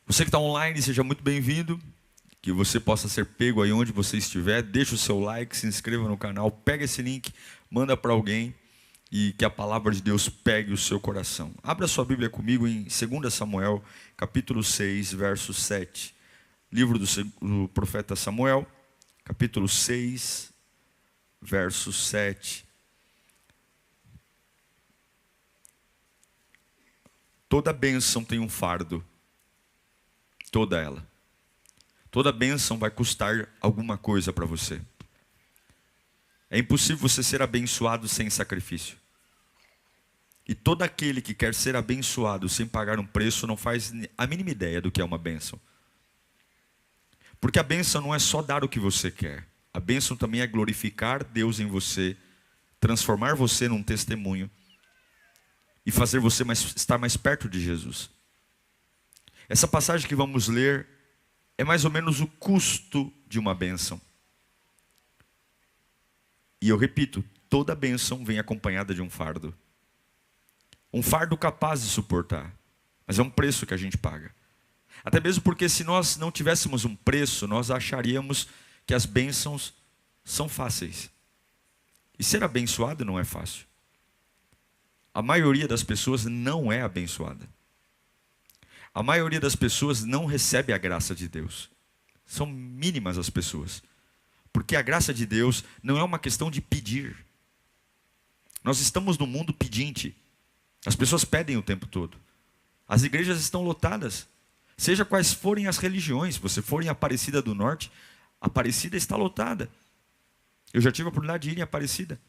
Você que está online, seja muito bem-vindo. Que você possa ser pego aí onde você estiver. Deixa o seu like, se inscreva no canal, pega esse link, manda para alguém e que a palavra de Deus pegue o seu coração. Abra sua Bíblia comigo em 2 Samuel, capítulo 6, verso 7. Livro do profeta Samuel, capítulo 6, verso 7. Toda bênção tem um fardo. Toda ela. Toda bênção vai custar alguma coisa para você. É impossível você ser abençoado sem sacrifício. E todo aquele que quer ser abençoado sem pagar um preço não faz a mínima ideia do que é uma bênção. Porque a bênção não é só dar o que você quer. A bênção também é glorificar Deus em você, transformar você num testemunho e fazer você estar mais perto de Jesus. Essa passagem que vamos ler é mais ou menos o custo de uma bênção. E eu repito, toda bênção vem acompanhada de um fardo. Um fardo capaz de suportar. Mas é um preço que a gente paga. Até mesmo porque se nós não tivéssemos um preço, nós acharíamos que as bênçãos são fáceis. E ser abençoado não é fácil. A maioria das pessoas não é abençoada. A maioria das pessoas não recebe a graça de Deus. São mínimas as pessoas. Porque a graça de Deus não é uma questão de pedir. Nós estamos no mundo pedinte. As pessoas pedem o tempo todo. As igrejas estão lotadas. Seja quais forem as religiões. Se você for em Aparecida do Norte, Aparecida está lotada. Eu já tive a oportunidade de ir em Aparecida.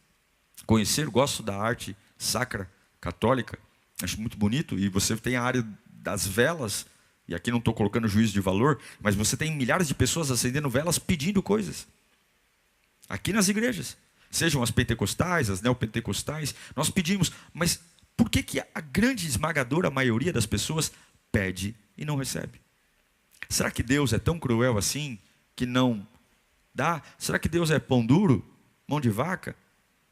Conhecer, gosto da arte sacra católica. Acho muito bonito. E você tem a área das velas, e aqui não estou colocando juízo de valor, mas você tem milhares de pessoas acendendo velas pedindo coisas. Aqui nas igrejas, sejam as pentecostais, as neopentecostais, nós pedimos, mas por que a grande esmagadora maioria das pessoas pede e não recebe? Será que Deus é tão cruel assim, que não dá? Será que Deus é pão duro, mão de vaca,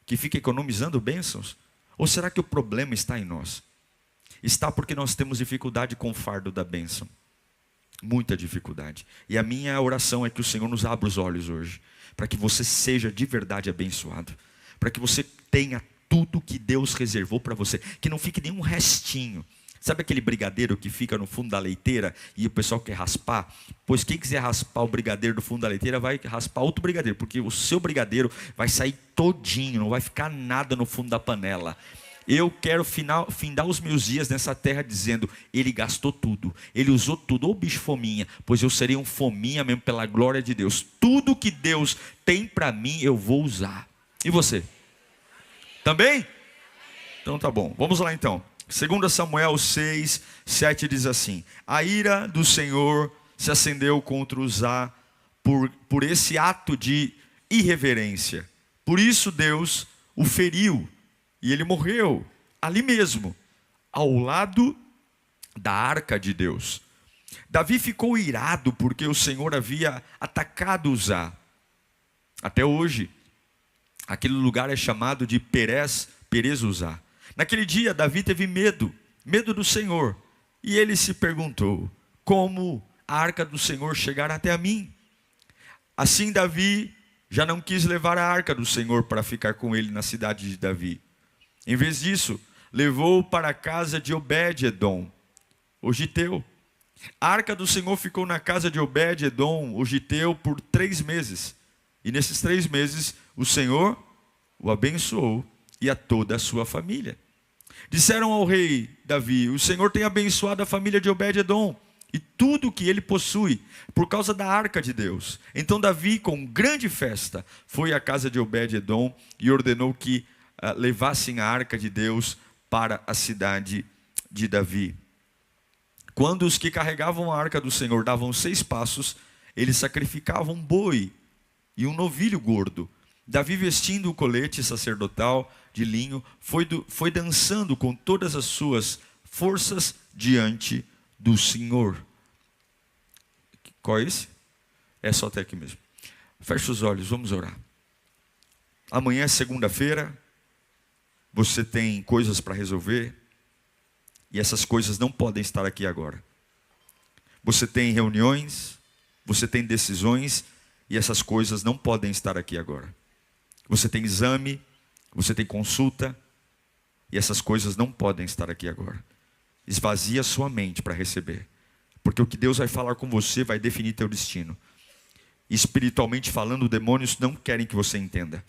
que fica economizando bênçãos? Ou será que o problema está em nós? Está porque nós temos dificuldade com o fardo da bênção. Muita dificuldade. E a minha oração é que o Senhor nos abra os olhos hoje. Para que você seja de verdade abençoado. Para que você tenha tudo que Deus reservou para você. Que não fique nenhum restinho. Sabe aquele brigadeiro que fica no fundo da leiteira e o pessoal quer raspar? Pois quem quiser raspar o brigadeiro do fundo da leiteira vai raspar outro brigadeiro. Porque o seu brigadeiro vai sair todinho. Não vai ficar nada no fundo da panela. Eu quero findar os meus dias nessa terra dizendo, ele gastou tudo, ele usou tudo, ô bicho fominha, pois eu serei um fominha mesmo pela glória de Deus. Tudo que Deus tem para mim eu vou usar. E você? Também? Então tá bom, vamos lá então. 2 Samuel 6, 7 diz assim: a ira do Senhor se acendeu contra Uzá por esse ato de irreverência. Por isso Deus o feriu. E ele morreu ali mesmo, ao lado da arca de Deus. Davi ficou irado porque o Senhor havia atacado Uzá. Até hoje, aquele lugar é chamado de Perez Uzá. Naquele dia, Davi teve medo do Senhor. E ele se perguntou, como a arca do Senhor chegará até a mim? Assim Davi já não quis levar a arca do Senhor para ficar com ele na cidade de Davi. Em vez disso, levou para a casa de Obed-edom, o giteu. A arca do Senhor ficou na casa de Obed-edom, o giteu, por 3 meses. E nesses 3 meses, o Senhor o abençoou e a toda a sua família. Disseram ao rei Davi, o Senhor tem abençoado a família de Obed-edom e tudo o que ele possui, por causa da arca de Deus. Então Davi, com grande festa, foi à casa de Obed-edom e ordenou que levassem a arca de Deus para a cidade de Davi. Quando os que carregavam a arca do Senhor davam 6 passos, eles sacrificavam um boi e um novilho gordo. Davi, vestindo o colete sacerdotal de linho, foi dançando com todas as suas forças diante do Senhor. Qual é esse? É só até aqui mesmo. Feche os olhos, vamos orar. Amanhã é segunda-feira. Você tem coisas para resolver. E essas coisas não podem estar aqui agora. Você tem reuniões, você tem decisões, e essas coisas não podem estar aqui agora. Você tem exame, você tem consulta, e essas coisas não podem estar aqui agora. Esvazia sua mente para receber, porque o que Deus vai falar com você vai definir teu destino. Espiritualmente falando, demônios não querem que você entenda.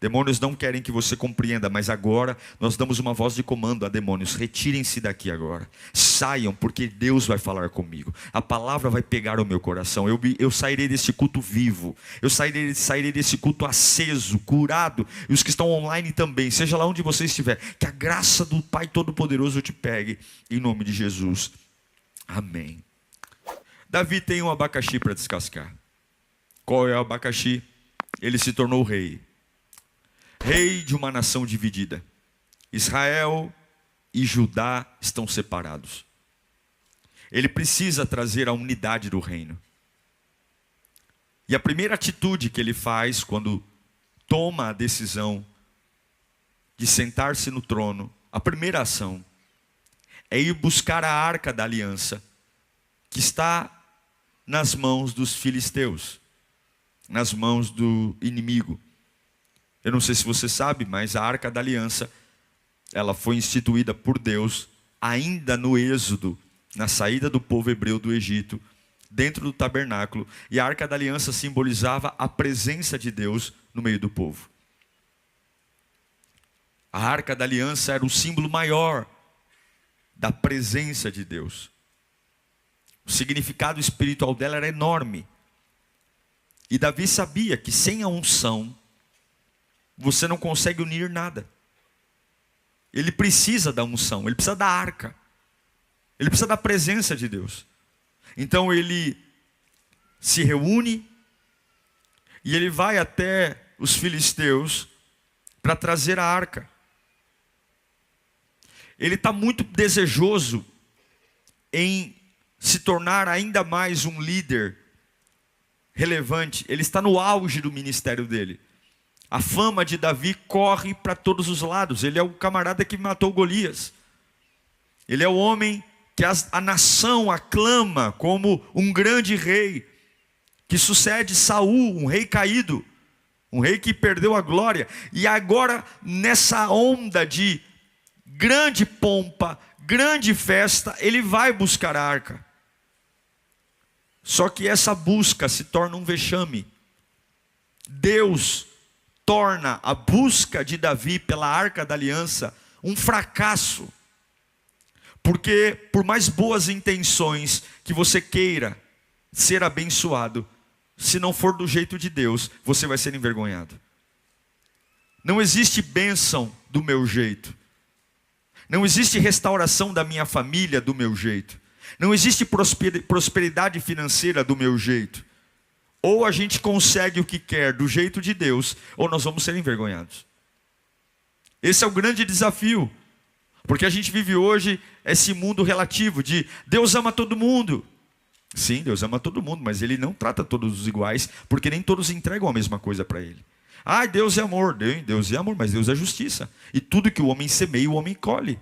Demônios não querem que você compreenda, mas agora nós damos uma voz de comando a demônios: retirem-se daqui agora, saiam, porque Deus vai falar comigo, a palavra vai pegar o meu coração, eu sairei desse culto vivo, eu sairei desse culto aceso, curado, e os que estão online também, seja lá onde você estiver, que a graça do Pai Todo-Poderoso te pegue, em nome de Jesus, amém. Davi tem um abacaxi para descascar. Qual é o abacaxi? Ele se tornou rei de uma nação dividida. Israel e Judá estão separados. Ele precisa trazer a unidade do reino. E a primeira atitude que ele faz quando toma a decisão de sentar-se no trono, a primeira ação é ir buscar a arca da aliança, que está nas mãos dos filisteus, nas mãos do inimigo. Eu não sei se você sabe, mas a Arca da Aliança, ela foi instituída por Deus ainda no Êxodo, na saída do povo hebreu do Egito, dentro do tabernáculo. E a Arca da Aliança simbolizava a presença de Deus no meio do povo. A Arca da Aliança era o símbolo maior da presença de Deus. O significado espiritual dela era enorme. E Davi sabia que sem a unção, você não consegue unir nada. Ele precisa da unção, ele precisa da arca, ele precisa da presença de Deus. Então ele se reúne e ele vai até os filisteus para trazer a arca. Ele está muito desejoso em se tornar ainda mais um líder relevante. Ele está no auge do ministério dele. A fama de Davi corre para todos os lados. Ele é o camarada que matou Golias. Ele é o homem que a nação aclama como um grande rei, que sucede Saul, um rei caído, um rei que perdeu a glória. E agora, nessa onda de grande pompa, grande festa, ele vai buscar a arca. Só que essa busca se torna um vexame. Deus torna a busca de Davi pela arca da aliança um fracasso. Porque por mais boas intenções que você queira ser abençoado, se não for do jeito de Deus, você vai ser envergonhado. Não existe bênção do meu jeito. Não existe restauração da minha família do meu jeito. Não existe prosperidade financeira do meu jeito. Ou a gente consegue o que quer do jeito de Deus, ou nós vamos ser envergonhados. Esse é o grande desafio. Porque a gente vive hoje esse mundo relativo de Deus ama todo mundo. Sim, Deus ama todo mundo, mas Ele não trata todos iguais, porque nem todos entregam a mesma coisa para Ele. Ah, Deus é amor. Deus é amor, mas Deus é justiça. E tudo que o homem semeia, o homem colhe.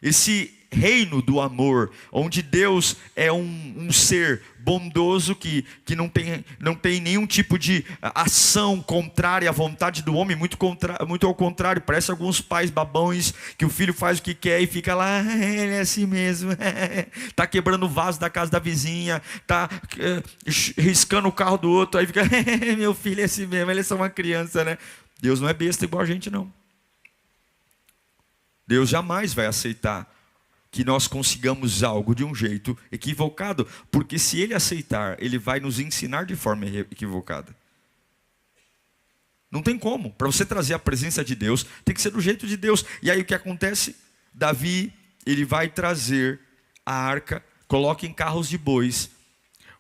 Esse reino do amor, onde Deus é um ser bondoso que não tem nenhum tipo de ação contrária à vontade do homem, muito ao contrário, parece alguns pais babões que o filho faz o que quer e fica lá, ele é assim mesmo, está quebrando o vaso da casa da vizinha, está riscando o carro do outro, aí fica, meu filho é assim mesmo, ele é só uma criança, né? Deus não é besta igual a gente não. Deus jamais vai aceitar que nós consigamos algo de um jeito equivocado, porque se Ele aceitar, Ele vai nos ensinar de forma equivocada. Não tem como. Para você trazer a presença de Deus, tem que ser do jeito de Deus. E aí o que acontece? Davi, ele vai trazer a arca, coloca em carros de bois,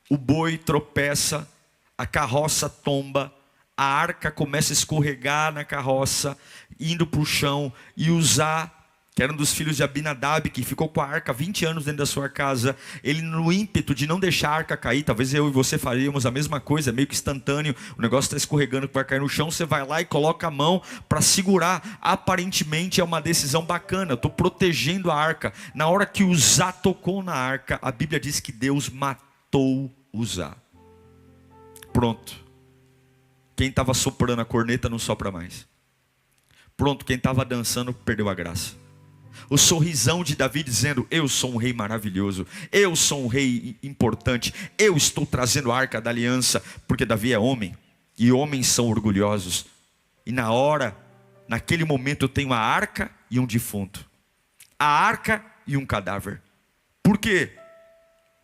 o boi tropeça, a carroça tomba, a arca começa a escorregar na carroça, indo para o chão, e Uzá, que era um dos filhos de Abinadab, que ficou com a arca 20 anos dentro da sua casa, ele, no ímpeto de não deixar a arca cair, talvez eu e você faríamos a mesma coisa, meio que instantâneo, o negócio está escorregando que vai cair no chão, você vai lá e coloca a mão para segurar. Aparentemente é uma decisão bacana, eu estou protegendo a arca. Na hora que Uzá tocou na arca, a Bíblia diz que Deus matou Uzá. Pronto. Quem estava soprando a corneta não sopra mais. Pronto, quem estava dançando perdeu a graça. O sorrisão de Davi dizendo: eu sou um rei maravilhoso, eu sou um rei importante, eu estou trazendo a arca da aliança. Porque Davi é homem, e homens são orgulhosos. E naquele momento eu tenho a arca e um defunto, a arca e um cadáver. Por quê?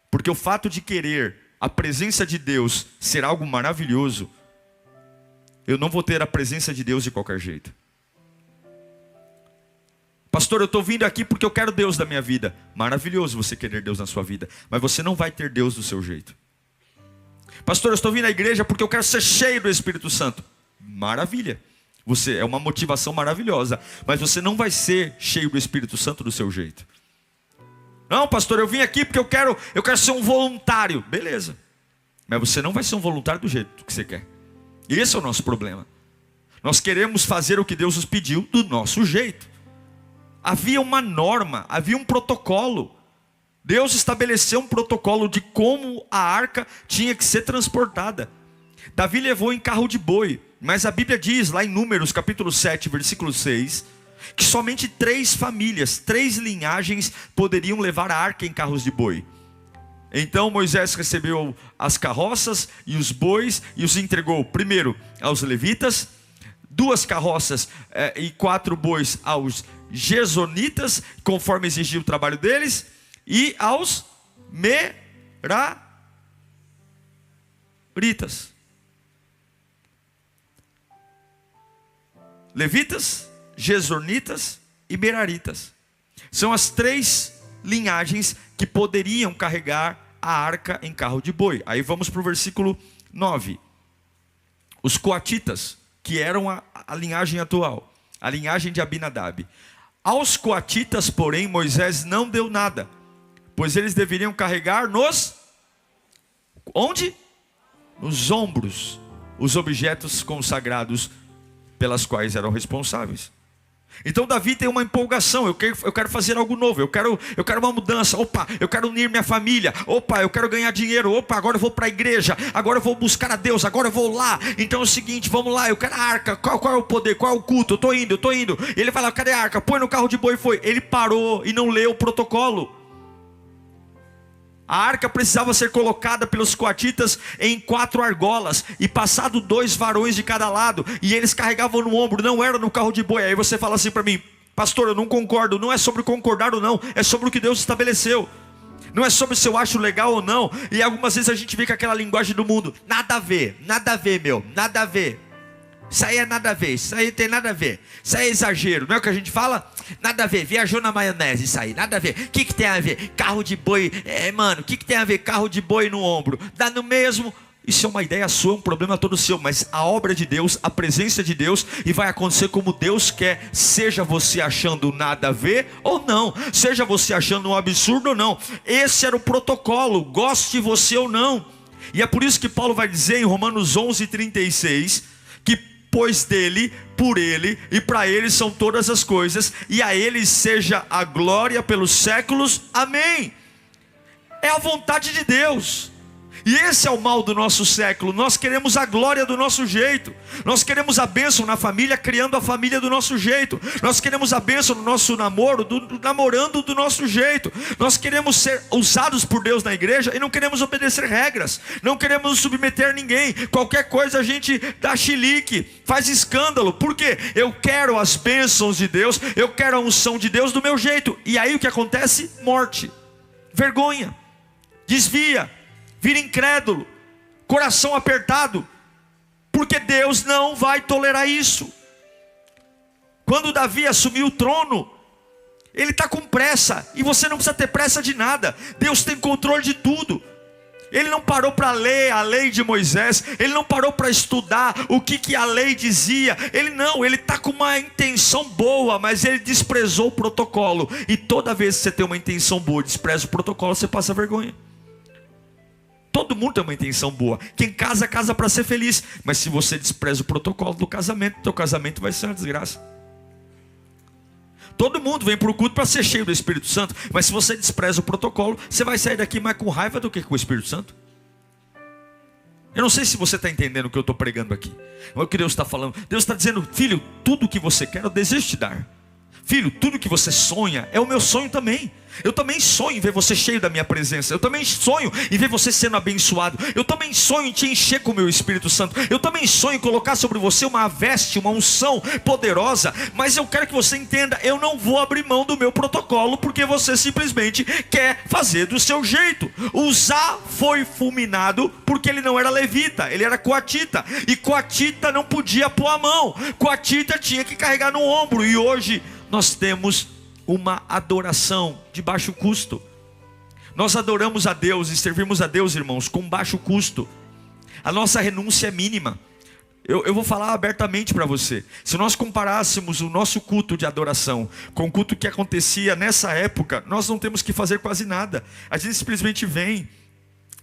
Porque o fato de querer a presença de Deus ser algo maravilhoso, eu não vou ter a presença de Deus de qualquer jeito. Pastor, eu estou vindo aqui porque eu quero Deus da minha vida. Maravilhoso você querer Deus na sua vida, mas você não vai ter Deus do seu jeito. Pastor, eu estou vindo à igreja porque eu quero ser cheio do Espírito Santo. Maravilha, é uma motivação maravilhosa, mas você não vai ser cheio do Espírito Santo do seu jeito. Não, pastor, eu vim aqui porque eu quero ser um voluntário. Beleza, mas você não vai ser um voluntário do jeito que você quer. E esse é o nosso problema. Nós queremos fazer o que Deus nos pediu do nosso jeito. Havia uma norma, havia um protocolo. Deus estabeleceu um protocolo de como a arca tinha que ser transportada. Davi levou em carro de boi, mas a Bíblia diz lá em Números capítulo 7, versículo 6, que somente 3 famílias, 3 linhagens poderiam levar a arca em carros de boi. Então Moisés recebeu as carroças e os bois e os entregou primeiro aos levitas, 2 carroças e 4 bois aos Gersonitas, conforme exigia o trabalho deles, e aos Meraritas. Levitas, Gersonitas e Meraritas são as 3 linhagens que poderiam carregar a arca em carro de boi. Aí vamos para o versículo 9. Os coatitas, que eram a linhagem atual, a linhagem de Abinadab. Aos coatitas, porém, Moisés não deu nada, pois eles deveriam carregar onde? Nos ombros, os objetos consagrados pelas quais eram responsáveis. Então Davi tem uma empolgação: eu quero fazer algo novo, eu quero uma mudança. Opa, eu quero unir minha família. Opa, eu quero ganhar dinheiro. Opa, agora eu vou para a igreja, agora eu vou buscar a Deus, agora eu vou lá. Então é o seguinte, vamos lá, eu quero a arca. Qual é o poder, qual é o culto? Eu estou indo. Ele vai lá, cadê a arca? Põe no carro de boi. Foi. Ele parou e não leu o protocolo. A arca precisava ser colocada pelos coatitas em 4 argolas, e passado 2 varões de cada lado, e eles carregavam no ombro, não era no carro de boi. Aí você fala assim para mim: pastor, eu não concordo. Não é sobre concordar ou não, é sobre o que Deus estabeleceu. Não é sobre se eu acho legal ou não. E algumas vezes a gente vê com aquela linguagem do mundo: nada a ver, meu, nada a ver. Isso aí é nada a ver, isso aí tem nada a ver, isso aí é exagero, não é o que a gente fala? Nada a ver, viajou na maionese, isso aí, nada a ver. O que tem a ver? Carro de boi, mano, o que tem a ver carro de boi no ombro? Dá no mesmo. Isso é uma ideia sua, um problema todo seu, mas a obra de Deus, a presença de Deus, e vai acontecer como Deus quer, seja você achando nada a ver ou não, seja você achando um absurdo ou não. Esse era o protocolo, goste você ou não. E é por isso que Paulo vai dizer em Romanos 11:36, que pois dele, por ele e para ele são todas as coisas, e a ele seja a glória pelos séculos, amém. É a vontade de Deus. E esse é o mal do nosso século. Nós queremos a glória do nosso jeito. Nós queremos a bênção na família, criando a família do nosso jeito. Nós queremos a bênção no nosso namoro, namorando do nosso jeito. Nós queremos ser usados por Deus na igreja e não queremos obedecer regras. Não queremos nos submeter a ninguém. Qualquer coisa a gente dá chilique, faz escândalo. Por quê? Eu quero as bênçãos de Deus, eu quero a unção de Deus do meu jeito. E aí o que acontece? Morte, vergonha, desvia, vira incrédulo, coração apertado, porque Deus não vai tolerar isso. Quando Davi assumiu o trono, ele está com pressa, e você não precisa ter pressa de nada. Deus tem controle de tudo. Ele não parou para ler a lei de Moisés. Ele não parou para estudar o que a lei dizia. Ele está com uma intenção boa, mas ele desprezou o protocolo. E toda vez que você tem uma intenção boa e despreza o protocolo, você passa vergonha. Todo mundo tem uma intenção boa. Quem casa, casa para ser feliz. Mas se você despreza o protocolo do casamento, teu casamento vai ser uma desgraça. Todo mundo vem para o culto para ser cheio do Espírito Santo. Mas se você despreza o protocolo, você vai sair daqui mais com raiva do que com o Espírito Santo. Eu não sei se você está entendendo o que eu estou pregando aqui. É o que Deus está falando. Deus está dizendo: filho, tudo que você quer eu desejo te dar. Filho, tudo que você sonha é o meu sonho também. Eu também sonho em ver você cheio da minha presença. Eu também sonho em ver você sendo abençoado. Eu também sonho em te encher com o meu Espírito Santo. Eu também sonho em colocar sobre você uma veste, uma unção poderosa. Mas eu quero que você entenda: eu não vou abrir mão do meu protocolo porque você simplesmente quer fazer do seu jeito. Uzá foi fulminado porque ele não era levita, ele era coatita. E coatita não podia pôr a mão. Coatita tinha que carregar no ombro. E hoje nós temos uma adoração de baixo custo. Nós adoramos a Deus e servimos a Deus, irmãos, com baixo custo. A nossa renúncia é mínima. Eu vou falar abertamente para você. Se nós comparássemos o nosso culto de adoração com o culto que acontecia nessa época, nós não temos que fazer quase nada. A gente simplesmente vem,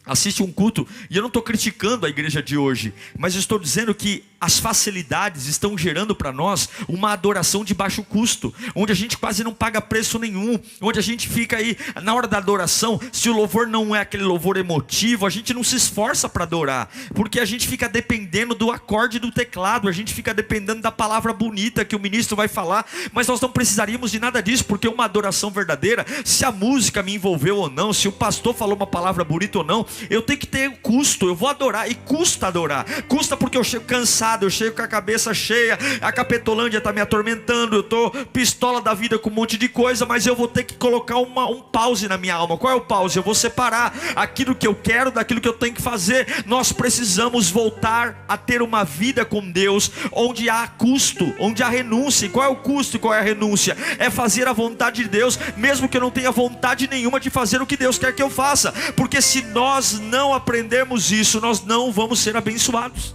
assiste um culto. E eu não estou criticando a igreja de hoje, mas eu estou dizendo que as facilidades estão gerando para nós uma adoração de baixo custo, onde a gente quase não paga preço nenhum, onde a gente fica aí, na hora da adoração, se o louvor não é aquele louvor emotivo, a gente não se esforça para adorar, porque a gente fica dependendo do acorde do teclado, a gente fica dependendo da palavra bonita que o ministro vai falar. Mas nós não precisaríamos de nada disso, porque uma adoração verdadeira, se a música me envolveu ou não, se o pastor falou uma palavra bonita ou não, eu tenho que ter custo. Eu vou adorar, e custa adorar. Custa porque eu chego cansado, eu chego com a cabeça cheia, a Capetolândia está me atormentando, eu estou pistola da vida com um monte de coisa, mas eu vou ter que colocar um pause na minha alma. Qual é o pause? Eu vou separar aquilo que eu quero daquilo que eu tenho que fazer. Nós precisamos voltar a ter uma vida com Deus, onde há custo, onde há renúncia. E qual é o custo e qual é a renúncia? É fazer a vontade de Deus, mesmo que eu não tenha vontade nenhuma de fazer o que Deus quer que eu faça. Porque se nós não aprendermos isso, nós não vamos ser abençoados.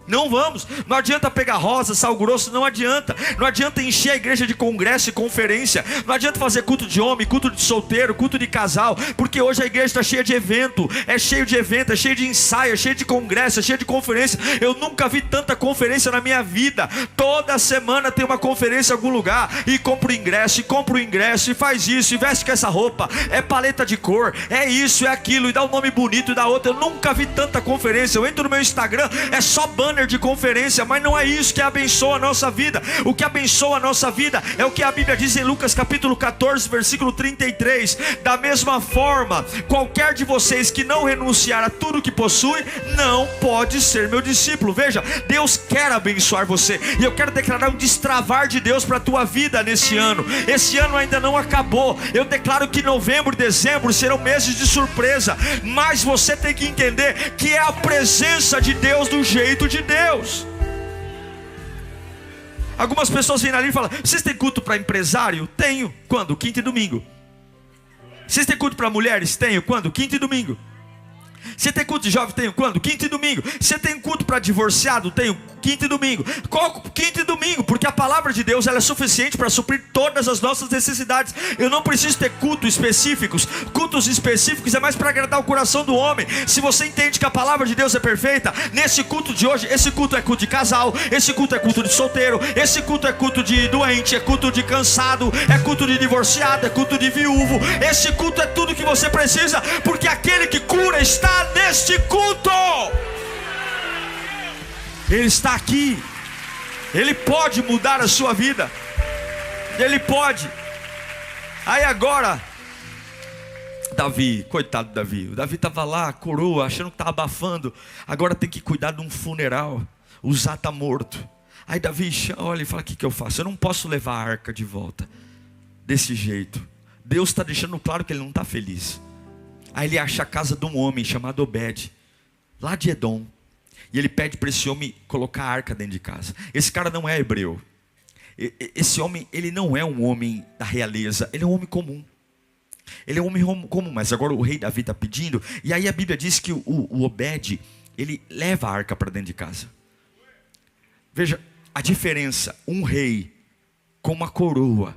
Não vamos. Não adianta pegar rosa, sal grosso, não adianta. Não adianta encher a igreja de congresso e conferência. Não adianta fazer culto de homem, culto de solteiro, culto de casal, porque hoje a igreja está cheia de evento. É cheio de evento, é cheio de ensaio, é cheio de congresso, é cheio de conferência. Eu nunca vi tanta conferência na minha vida. Toda semana tem uma conferência em algum lugar. E compra o ingresso, e faz isso, e veste com essa roupa. É paleta de cor, é isso, é aquilo, e dá um nome bonito e dá outro. Eu nunca vi tanta conferência. Eu entro no meu Instagram, é só banner de conferência, mas não é isso que abençoa a nossa vida. O que abençoa a nossa vida é o que a Bíblia diz em Lucas capítulo 14, versículo 33. Da mesma forma, qualquer de vocês que não renunciar a tudo que possui, não pode ser meu discípulo. Veja, Deus quer abençoar você, e eu quero declarar um destravar de Deus para a tua vida nesse ano. Esse ano ainda não acabou. Eu declaro que novembro e dezembro serão meses de surpresa, mas você tem que entender que é a presença de Deus do jeito de Deus. Algumas pessoas vêm ali e falam: vocês têm culto para empresário? Tenho. Quando? Quinta e domingo. Vocês têm culto para mulheres? Tenho. Quando? Quinta e domingo. Você tem culto de jovem? Tenho. Quando? Quinta e domingo. Você tem culto para divorciado? Tenho. Quinta e domingo. Qual? Quinta e domingo. Porque a palavra de Deus, ela é suficiente para suprir todas as nossas necessidades. Eu não preciso ter cultos específicos. Cultos específicos é mais para agradar o coração do homem. Se você entende que a palavra de Deus é perfeita, nesse culto de hoje, esse culto é culto de casal, esse culto é culto de solteiro, esse culto é culto de doente, é culto de cansado, é culto de divorciado, é culto de viúvo. Esse culto é tudo que você precisa, porque aquele que cura está neste culto. Ele está aqui. Ele pode mudar a sua vida. Ele pode. Aí agora, Davi, coitado do Davi. O Davi estava lá, coroa, achando que estava abafando. Agora tem que cuidar de um funeral. Uzá está morto. Aí Davi olha e fala: o que eu faço? Eu não posso levar a arca de volta desse jeito. Deus está deixando claro que ele não está feliz. Aí ele acha a casa de um homem chamado Obed, lá de Edom. E ele pede para esse homem colocar a arca dentro de casa. Esse cara não é hebreu. Esse homem, ele não é um homem da realeza. Ele é um homem comum. Ele é um homem comum, mas agora o rei Davi está pedindo. E aí a Bíblia diz que o Obed, ele leva a arca para dentro de casa. Veja a diferença. Um rei com uma coroa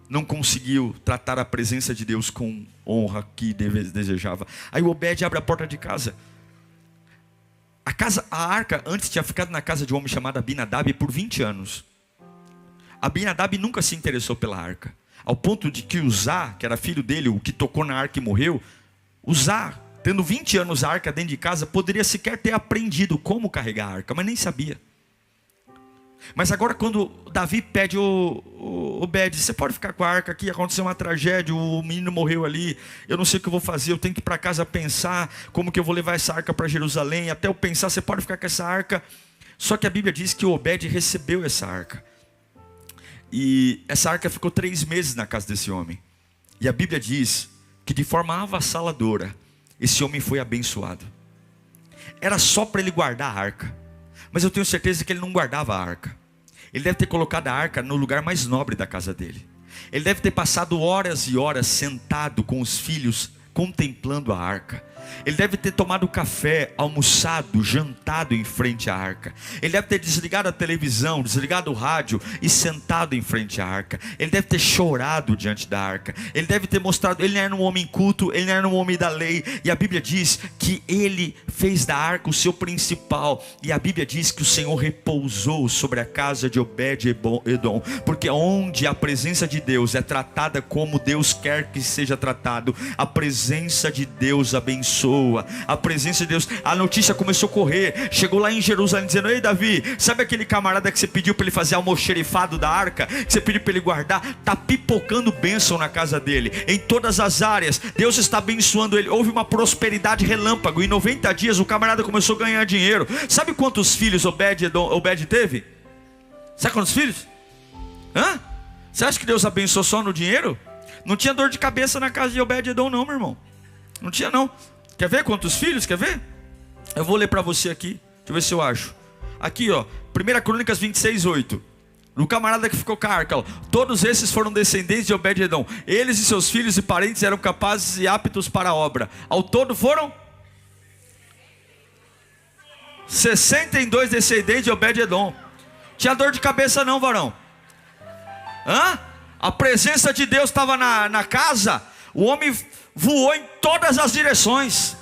não conseguiu tratar a presença de Deus com honra que desejava. Aí o Obed abre a porta de casa. A arca antes tinha ficado na casa de um homem chamado Abinadab por 20 anos. Abinadab nunca se interessou pela arca, ao ponto de que Uzá, que era filho dele, o que tocou na arca e morreu, Uzá, tendo 20 anos a arca dentro de casa, poderia sequer ter aprendido como carregar a arca, mas nem sabia. Mas agora quando Davi pede o Obed, você pode ficar com a arca aqui, aconteceu uma tragédia, o menino morreu ali, eu não sei o que eu vou fazer, eu tenho que ir para casa pensar como que eu vou levar essa arca para Jerusalém. Até eu pensar, você pode ficar com essa arca. Só que a Bíblia diz que o Obed recebeu essa arca, e essa arca ficou 3 meses na casa desse homem. E a Bíblia diz que de forma avassaladora esse homem foi abençoado. Era só para ele guardar a arca, mas eu tenho certeza que ele não guardava a arca. Ele deve ter colocado a arca no lugar mais nobre da casa dele. Ele deve ter passado horas e horas sentado com os filhos, contemplando a arca. Ele deve ter tomado café, almoçado, jantado em frente à arca. Ele deve ter desligado a televisão, desligado o rádio e sentado em frente à arca. Ele deve ter chorado diante da arca. Ele deve ter mostrado, ele não era um homem culto, ele não era um homem da lei. E a Bíblia diz que ele fez da arca o seu principal. E a Bíblia diz que o Senhor repousou sobre a casa de Obed-edom, porque onde a presença de Deus é tratada como Deus quer que seja tratado, a presença de Deus abençoa. A presença de Deus. A notícia começou a correr, chegou lá em Jerusalém dizendo: ei Davi, sabe aquele camarada que você pediu para ele fazer almoxerifado da arca, que você pediu para ele guardar? Está pipocando bênção na casa dele, em todas as áreas. Deus está abençoando ele. Houve uma prosperidade relâmpago. Em 90 dias o camarada começou a ganhar dinheiro. Sabe quantos filhos Obed teve? Sabe quantos filhos? Você acha que Deus abençoou só no dinheiro? Não tinha dor de cabeça na casa de Obed-edom não, meu irmão. Não tinha não. Quer ver quantos filhos? Quer ver? Eu vou ler para você aqui. Deixa eu ver se eu acho. Aqui, ó, 1 Crônicas 26:8. O camarada que ficou com a arca, ó. Todos esses foram descendentes de Obed-edom. Eles e seus filhos e parentes eram capazes e aptos para a obra. Ao todo foram 62 descendentes de Obed-edom. Tinha dor de cabeça não, varão? A presença de Deus estava na casa. O homem voou em todas as direções,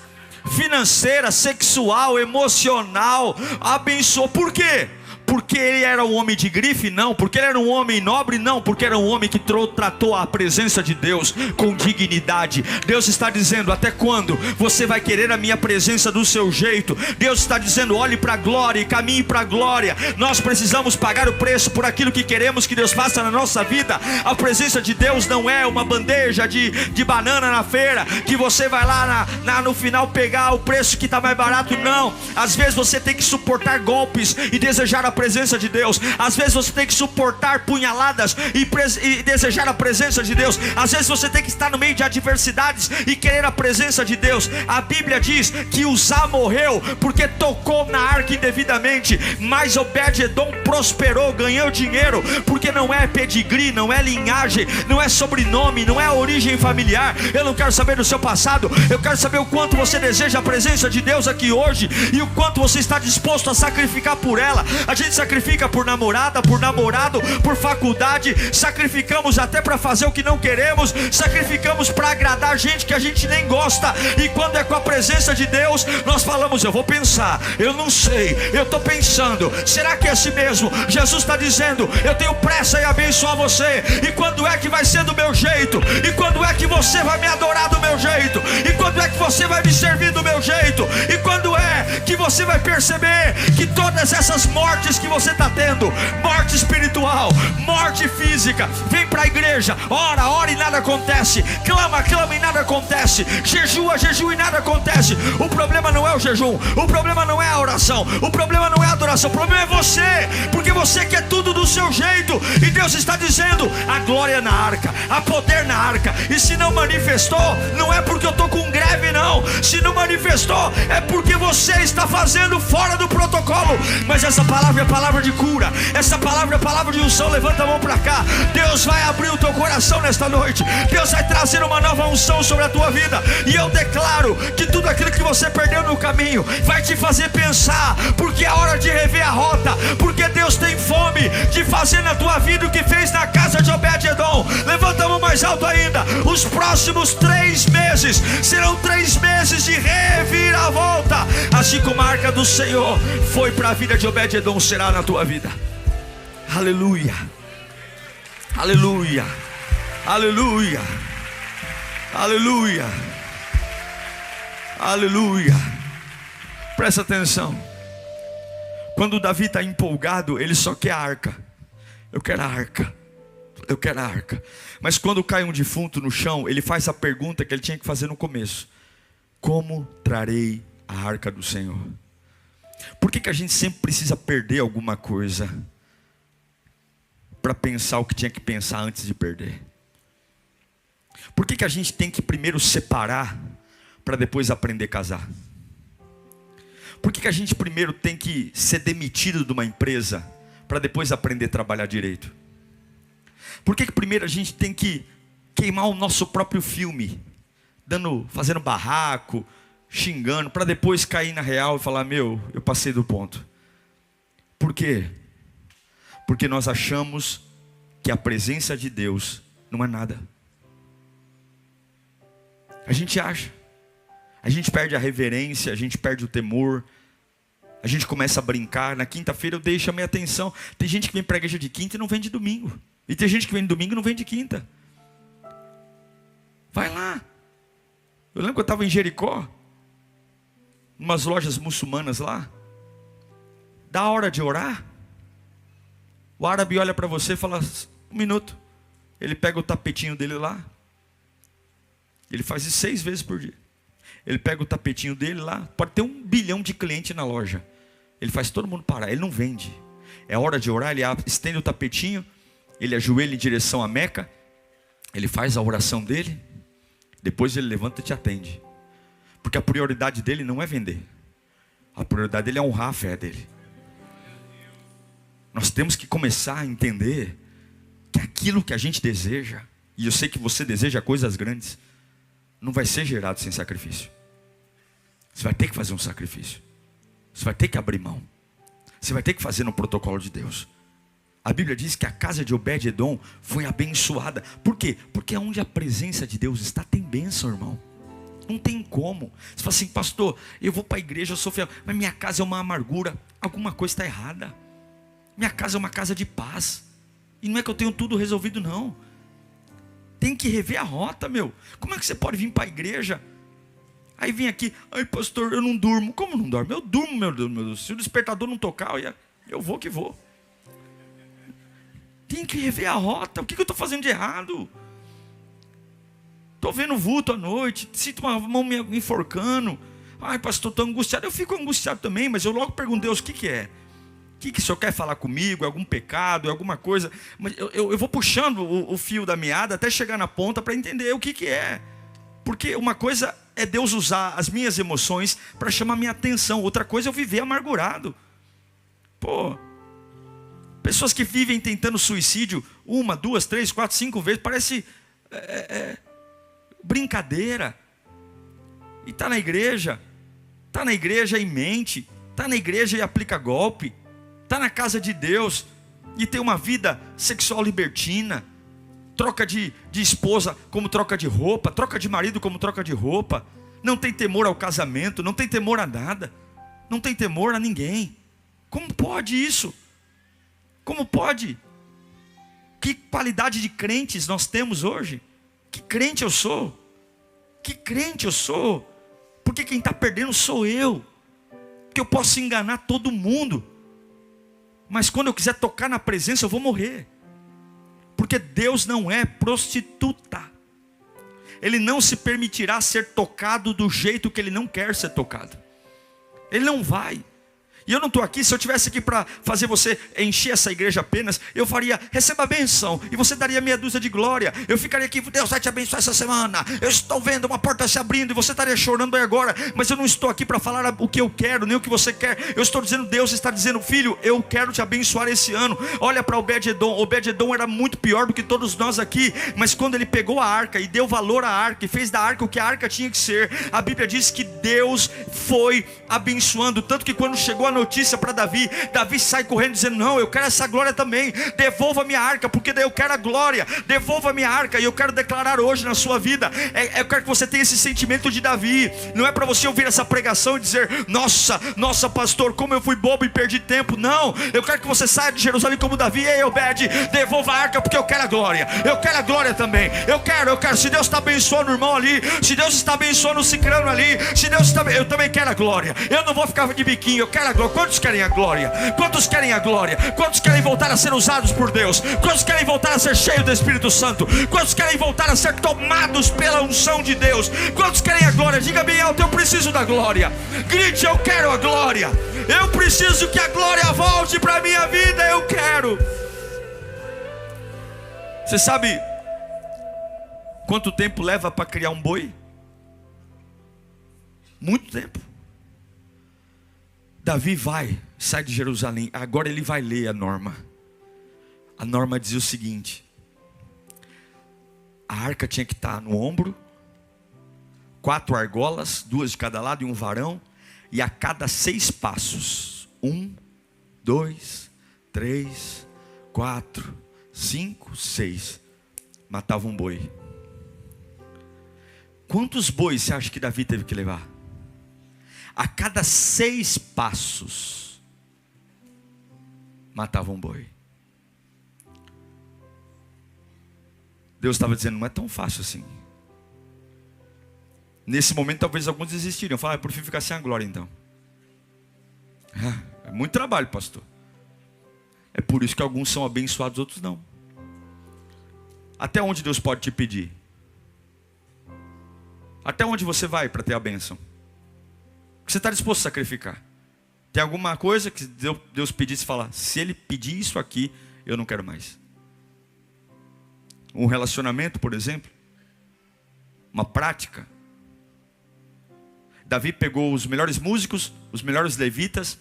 financeira, sexual, emocional, abençoou. Por quê? Porque ele era um homem de grife? Não. Porque ele era um homem nobre? Não. Porque era um homem que tratou a presença de Deus com dignidade. Deus está dizendo: até quando você vai querer a minha presença do seu jeito? Deus está dizendo: olhe para a glória e caminhe para a glória. Nós precisamos pagar o preço por aquilo que queremos que Deus faça na nossa vida. A presença de Deus não é uma bandeja de banana na feira, que você vai lá no final pegar o preço que está mais barato. Não. Às vezes você tem que suportar golpes e desejar a presença de Deus. Às vezes você tem que suportar punhaladas e desejar a presença de Deus. Às vezes você tem que estar no meio de adversidades e querer a presença de Deus. A Bíblia diz que Uzá morreu porque tocou na arca indevidamente, mas Obed-edom prosperou, ganhou dinheiro, porque não é pedigree, não é linhagem, não é sobrenome, não é origem familiar. Eu não quero saber do seu passado, eu quero saber o quanto você deseja a presença de Deus aqui hoje e o quanto você está disposto a sacrificar por ela. A gente sacrifica por namorada, por namorado, por faculdade, sacrificamos até para fazer o que não queremos, sacrificamos para agradar gente que a gente nem gosta. E quando é com a presença de Deus, nós falamos: eu vou pensar, eu não sei, eu estou pensando, será que é assim mesmo? Jesus está dizendo: eu tenho pressa em abençoar você. E quando é que vai ser do meu jeito? E quando é que você vai me adorar do meu jeito? E quando é que você vai me servir do meu jeito? E quando é que você vai perceber que todas essas mortes que você está tendo, morte espiritual, morte física, vem para a igreja, ora e nada acontece, clama e nada acontece, jejua e nada acontece. O problema não é o jejum, o problema não é a oração, o problema não é a adoração, o problema é você, porque você quer tudo do seu jeito. E Deus está dizendo: a glória na arca, a poder na arca. E se não manifestou, não é porque eu estou com greve não. Se não manifestou, é porque você está fazendo fora do protocolo. Mas essa palavra é palavra de cura, essa palavra é palavra de unção. Levanta a mão para cá. Deus vai abrir o teu coração nesta noite. Deus vai trazer uma nova unção sobre a tua vida. E eu declaro que tudo aquilo que você perdeu no caminho vai te fazer pensar, porque é hora de rever a rota, porque Deus tem fome de fazer na tua vida o que fez na casa de Obed-edom. Levanta a mão mais alto ainda. Os próximos 3 meses serão 3 meses de reviravolta. Assim como a arca do Senhor foi para a vida de Obed-edom, será na tua vida. Aleluia, aleluia, aleluia, aleluia, aleluia. Presta atenção. Quando Davi está empolgado, ele só quer a arca. Eu quero a arca, eu quero a arca. Mas quando cai um defunto no chão, ele faz a pergunta que ele tinha que fazer no começo: como trarei a arca do Senhor? Por que a gente sempre precisa perder alguma coisa para pensar o que tinha que pensar antes de perder? Por que a gente tem que primeiro separar para depois aprender a casar? Por que a gente primeiro tem que ser demitido de uma empresa para depois aprender a trabalhar direito? Por que primeiro a gente tem que queimar o nosso próprio filme, fazendo barraco, xingando, para depois cair na real e falar: meu, eu passei do ponto? Por quê? Porque nós achamos que a presença de Deus não é nada. A gente acha. A gente perde a reverência, a gente perde o temor. A gente começa a brincar. Na quinta-feira eu deixo a minha atenção. Tem gente que vem para a igreja de quinta e não vem de domingo. E tem gente que vem de domingo e não vem de quinta. Vai lá. Eu lembro que eu estava em Jericó, umas lojas muçulmanas lá. Da hora de orar, o árabe olha para você e fala: 1 minuto. Ele pega o tapetinho dele lá. Ele faz isso 6 vezes por dia. Ele pega o tapetinho dele lá. Pode ter 1 bilhão de clientes na loja. Ele faz todo mundo parar. Ele não vende. É hora de orar. Ele estende o tapetinho. Ele ajoelha em direção à Meca. Ele faz a oração dele. Depois ele levanta e te atende. Porque a prioridade dele não é vender. A prioridade dele é honrar a fé dele. Nós temos que começar a entender que aquilo que a gente deseja, e eu sei que você deseja coisas grandes, não vai ser gerado sem sacrifício. Você vai ter que fazer um sacrifício. Você vai ter que abrir mão. Você vai ter que fazer no protocolo de Deus. A Bíblia diz que a casa de Obed-edom foi abençoada. Por quê? Porque onde a presença de Deus está, tem bênção, irmão. Não tem como. Você fala assim: pastor, eu vou para a igreja, eu sou fiel, mas minha casa é uma amargura. Alguma coisa está errada. Minha casa é uma casa de paz. E não é que eu tenho tudo resolvido, não. Tem que rever a rota, meu. Como é que você pode vir para a igreja? Aí vem aqui: ai pastor, eu não durmo. Como não dorme? Eu durmo, meu Deus. Se o despertador não tocar, eu vou que vou. Tem que rever a rota. O que eu estou fazendo de errado? Estou vendo vulto à noite, sinto uma mão me enforcando. Ai pastor, estou angustiado. Eu fico angustiado também, mas eu logo pergunto: Deus, o que é? O que o senhor quer falar comigo? É algum pecado? É alguma coisa? Mas eu vou puxando o fio da meada até chegar na ponta para entender o que é. Porque uma coisa é Deus usar as minhas emoções para chamar minha atenção. Outra coisa é eu viver amargurado. Pessoas que vivem tentando suicídio 1, 2, 3, 4, 5 vezes. Parece brincadeira. E está na igreja. Está na igreja e mente. Está na igreja e aplica golpe. Está na casa de Deus e tem uma vida sexual libertina. Troca de esposa como troca de roupa. Troca de marido como troca de roupa. Não tem temor ao casamento. Não tem temor a nada. Não tem temor a ninguém. Como pode isso? Como pode? Que qualidade de crentes nós temos hoje? Que crente eu sou? Que crente eu sou? Porque quem está perdendo sou eu. Que eu posso enganar todo mundo, mas quando eu quiser tocar na presença eu vou morrer. Porque Deus não é prostituta. Ele não se permitirá ser tocado do jeito que Ele não quer ser tocado. Ele não vai. E eu não estou aqui, se eu estivesse aqui para fazer você encher essa igreja apenas, eu faria, receba a bênção, e você daria meia dúzia de glória. Eu ficaria aqui, Deus vai te abençoar essa semana, eu estou vendo uma porta se abrindo, e você estaria chorando aí agora. Mas eu não estou aqui para falar o que eu quero, nem o que você quer. Eu estou dizendo, Deus está dizendo, filho, eu quero te abençoar esse ano. Olha para Obed-edom. Obed-edom era muito pior do que todos nós aqui, mas quando ele pegou a arca e deu valor à arca, e fez da arca o que a arca tinha que ser, a Bíblia diz que Deus foi abençoando, tanto que quando chegou a notícia para Davi, Davi sai correndo dizendo, não, eu quero essa glória também, devolva a minha arca, porque daí eu quero a glória, devolva a minha arca. E eu quero declarar hoje na sua vida, eu quero que você tenha esse sentimento de Davi. Não é para você ouvir essa pregação e dizer, nossa pastor, como eu fui bobo e perdi tempo. Não, eu quero que você saia de Jerusalém como Davi. Ei, Obed, devolva a arca, porque eu quero a glória, eu quero a glória também, eu quero, se Deus está abençoando o irmão ali, se Deus está abençoando o cicrano ali, se Deus está, eu também quero a glória, eu não vou ficar de biquinho, eu quero a glória. Quantos querem a glória? Quantos querem a glória? Quantos querem voltar a ser usados por Deus? Quantos querem voltar a ser cheios do Espírito Santo? Quantos querem voltar a ser tomados pela unção de Deus? Quantos querem a glória? Diga bem alto, eu preciso da glória. Grite, eu quero a glória. Eu preciso que a glória volte para a minha vida, eu quero. Você sabe quanto tempo leva para criar um boi? Muito tempo. Davi sai de Jerusalém. Agora ele vai ler a norma. A norma dizia o seguinte: a arca tinha que estar no ombro, 4 argolas, 2 de cada lado e um varão, e a cada 6 passos, 1, 2, 3, 4, 5, 6, matava um boi. Quantos bois você acha que Davi teve que levar? A cada 6 passos matava um boi. Deus estava dizendo, não é tão fácil assim. Nesse momento talvez alguns desistiriam, falaram, eu prefiro ficar sem a glória então. É muito trabalho, pastor. É por isso que alguns são abençoados, outros não. Até onde Deus pode te pedir? Até onde você vai para ter a bênção? O que você está disposto a sacrificar? Tem alguma coisa que Deus pedisse e falar, se Ele pedir isso aqui, eu não quero mais. Um relacionamento, por exemplo. Uma prática. Davi pegou os melhores músicos, os melhores levitas,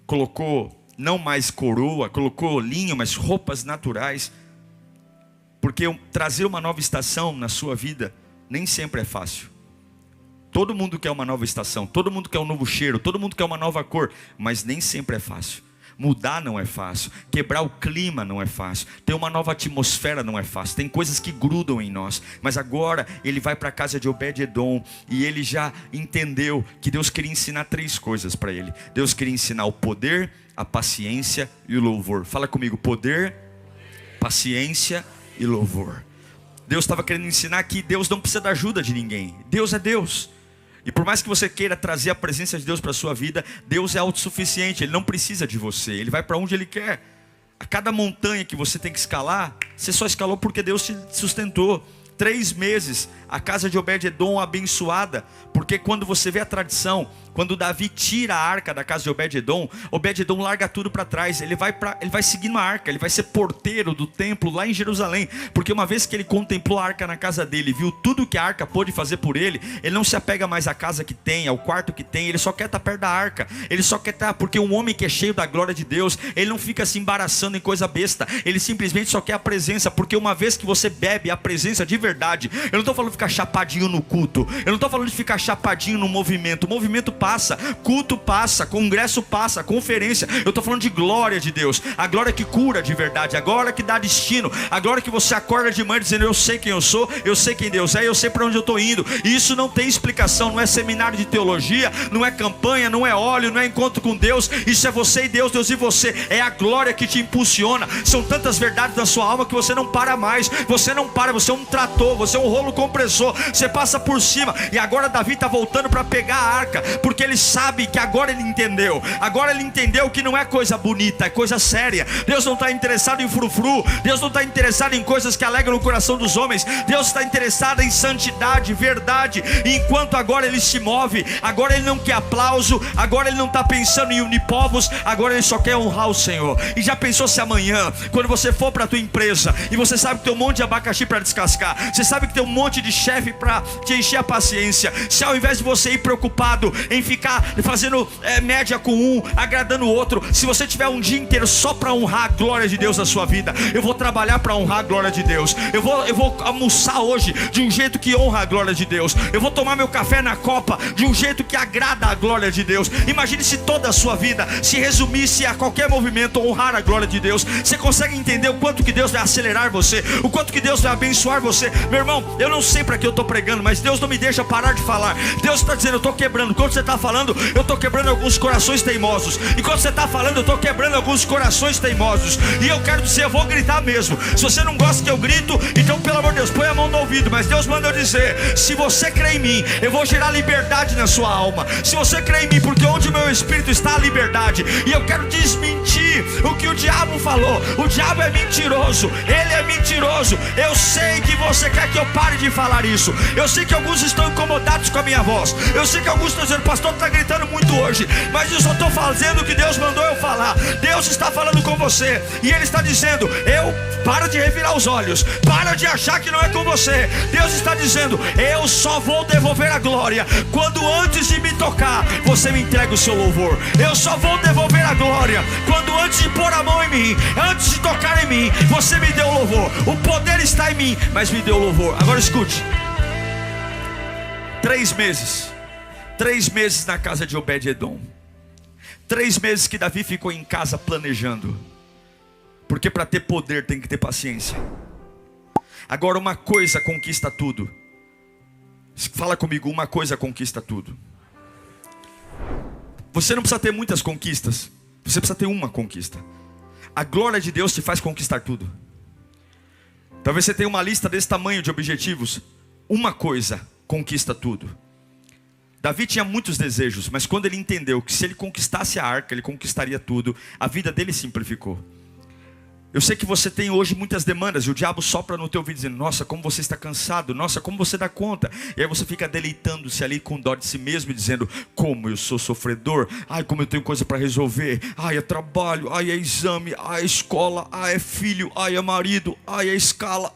colocou não mais coroa, colocou linho, mas roupas naturais. Porque trazer uma nova estação na sua vida nem sempre é fácil. Todo mundo quer uma nova estação, todo mundo quer um novo cheiro, todo mundo quer uma nova cor, mas nem sempre é fácil. Mudar não é fácil, quebrar o clima não é fácil, ter uma nova atmosfera não é fácil. Tem coisas que grudam em nós. Mas agora ele vai para a casa de Obed-edom e ele já entendeu que Deus queria ensinar 3 coisas para ele. Deus queria ensinar o poder, a paciência e o louvor. Fala comigo, poder, paciência e louvor. Deus estava querendo ensinar que Deus não precisa da ajuda de ninguém. Deus é Deus. E por mais que você queira trazer a presença de Deus para a sua vida, Deus é autossuficiente, Ele não precisa de você, Ele vai para onde Ele quer. A cada montanha que você tem que escalar, você só escalou porque Deus te sustentou. 3 meses, a casa de Obed-edom abençoada, porque quando você vê a tradição, quando Davi tira a arca da casa de Obed-edom, Obed-edom larga tudo para trás, ele vai seguindo a arca, ele vai ser porteiro do templo lá em Jerusalém, porque uma vez que ele contemplou a arca na casa dele, viu tudo que a arca pôde fazer por ele, ele não se apega mais à casa que tem, ao quarto que tem, ele só quer estar perto da arca, ele só quer estar, porque um homem que é cheio da glória de Deus, ele não fica se embaraçando em coisa besta, ele simplesmente só quer a presença, porque uma vez que você bebe a presença de verdade, eu não estou falando de ficar chapadinho no culto, eu não estou falando de ficar chapadinho no movimento, o movimento passa, culto passa, congresso passa, conferência, eu estou falando de glória de Deus, a glória que cura de verdade, a glória que dá destino, a glória que você acorda de manhã dizendo, eu sei quem eu sou, eu sei quem Deus é, eu sei para onde eu estou indo, e isso não tem explicação, não é seminário de teologia, não é campanha, não é óleo, não é encontro com Deus, isso é você e Deus, Deus e você, é a glória que te impulsiona, são tantas verdades na sua alma que você não para mais, você não para, você é um trator matou, você é um rolo compressor, você passa por cima. E agora Davi está voltando para pegar a arca, porque ele sabe que agora ele entendeu. Agora ele entendeu que não é coisa bonita, é coisa séria. Deus não está interessado em frufru, Deus não está interessado em coisas que alegram o coração dos homens. Deus está interessado em santidade, verdade. E enquanto agora ele se move, agora ele não quer aplauso, agora ele não está pensando em unir povos, agora ele só quer honrar o Senhor. E já pensou se amanhã, quando você for para a tua empresa e você sabe que tem um monte de abacaxi para descascar, você sabe que tem um monte de chefe para te encher a paciência, se ao invés de você ir preocupado em ficar fazendo média com um, agradando o outro, se você tiver um dia inteiro só para honrar a glória de Deus na sua vida, eu vou trabalhar para honrar a glória de Deus, eu vou almoçar hoje de um jeito que honra a glória de Deus, eu vou tomar meu café na copa de um jeito que agrada a glória de Deus. Imagine se toda a sua vida se resumisse a qualquer movimento honrar a glória de Deus. Você consegue entender o quanto que Deus vai acelerar você, o quanto que Deus vai abençoar você? Meu irmão, eu não sei para que eu estou pregando, mas Deus não me deixa parar de falar. Deus está dizendo, eu estou quebrando. Quando você está falando, eu estou quebrando alguns corações teimosos. E quando você está falando, eu estou quebrando alguns corações teimosos. E eu quero dizer, eu vou gritar mesmo. Se você não gosta que eu grito, então pelo amor de Deus, põe a mão no ouvido. Mas Deus manda eu dizer, se você crê em mim, eu vou gerar liberdade na sua alma. Se você crê em mim, porque onde o meu espírito está a liberdade. E eu quero desmentir o que o diabo falou. O diabo é mentiroso, ele é mentiroso. Eu sei que você quer que eu pare de falar isso. Eu sei que alguns estão incomodados com a minha voz. Eu sei que alguns estão dizendo, pastor, está gritando muito hoje. Mas eu só estou fazendo o que Deus mandou eu falar. Deus está falando com você e Ele está dizendo, para de revirar os olhos, para de achar que não é com você. Deus está dizendo, eu só vou devolver a glória quando antes de me tocar, você me entrega o seu louvor. Eu só vou devolver a glória quando antes de pôr a mão em mim, antes de tocar em mim, você me deu o louvor. O poder está em mim, mas me deu o louvor. Agora escute, 3 meses na casa de Obed-Edom, 3 meses que Davi ficou em casa planejando, porque para ter poder tem que ter paciência. Agora uma coisa conquista tudo. Fala comigo, uma coisa conquista tudo. Você não precisa ter muitas conquistas, você precisa ter uma conquista. A glória de Deus te faz conquistar tudo. Talvez você tenha uma lista desse tamanho de objetivos. Uma coisa conquista tudo. Davi tinha muitos desejos, mas quando ele entendeu que se ele conquistasse a arca, ele conquistaria tudo, a vida dele simplificou. Eu sei que você tem hoje muitas demandas e o diabo sopra no teu ouvido dizendo, nossa, como você está cansado, nossa, como você dá conta. E aí você fica deleitando-se ali com dó de si mesmo e dizendo, como eu sou sofredor, ai, como eu tenho coisa para resolver, ai, é trabalho, ai, é exame, ai, é escola, ai, é filho, ai, é marido, ai, é escala,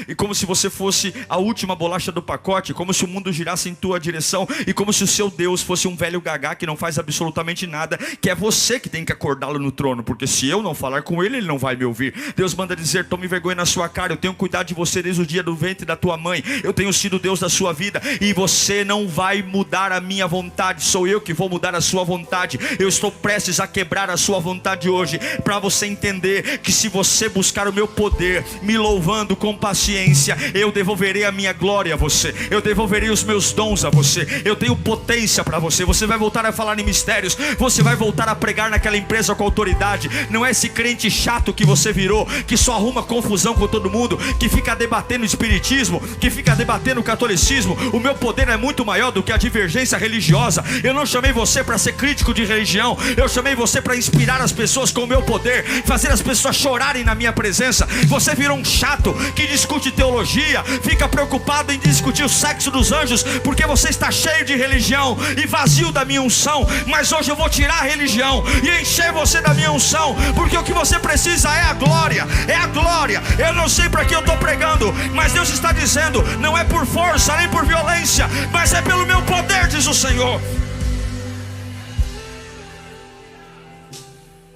e como se você fosse a última bolacha do pacote, como se o mundo girasse em tua direção e como se o seu Deus fosse um velho gagá que não faz absolutamente nada, que é você que tem que acordá-lo no trono, porque se eu não falar com ele, ele não vai me ouvir. Deus manda dizer, tome vergonha na sua cara, eu tenho cuidado de você desde o dia do ventre da tua mãe, eu tenho sido Deus da sua vida, e você não vai mudar a minha vontade, sou eu que vou mudar a sua vontade. Eu estou prestes a quebrar a sua vontade hoje, para você entender que se você buscar o meu poder, me louvando com paciência, eu devolverei a minha glória a você, eu devolverei os meus dons a você, eu tenho potência para você, você vai voltar a falar em mistérios, você vai voltar a pregar naquela empresa com autoridade. Não é esse crente chato que você virou, que só arruma confusão com todo mundo, que fica debatendo espiritismo, que fica debatendo catolicismo. O meu poder é muito maior do que a divergência religiosa. Eu não chamei você para ser crítico de religião, eu chamei você para inspirar as pessoas com o meu poder, fazer as pessoas chorarem na minha presença. Você virou um chato que discute teologia, fica preocupado em discutir o sexo dos anjos, porque você está cheio de religião e vazio da minha unção. Mas hoje eu vou tirar a religião e encher você da minha unção, porque o que você precisa é a glória, é a glória. Eu não sei para que eu estou pregando, mas Deus está dizendo, não é por força nem por violência, mas é pelo meu poder, diz o Senhor.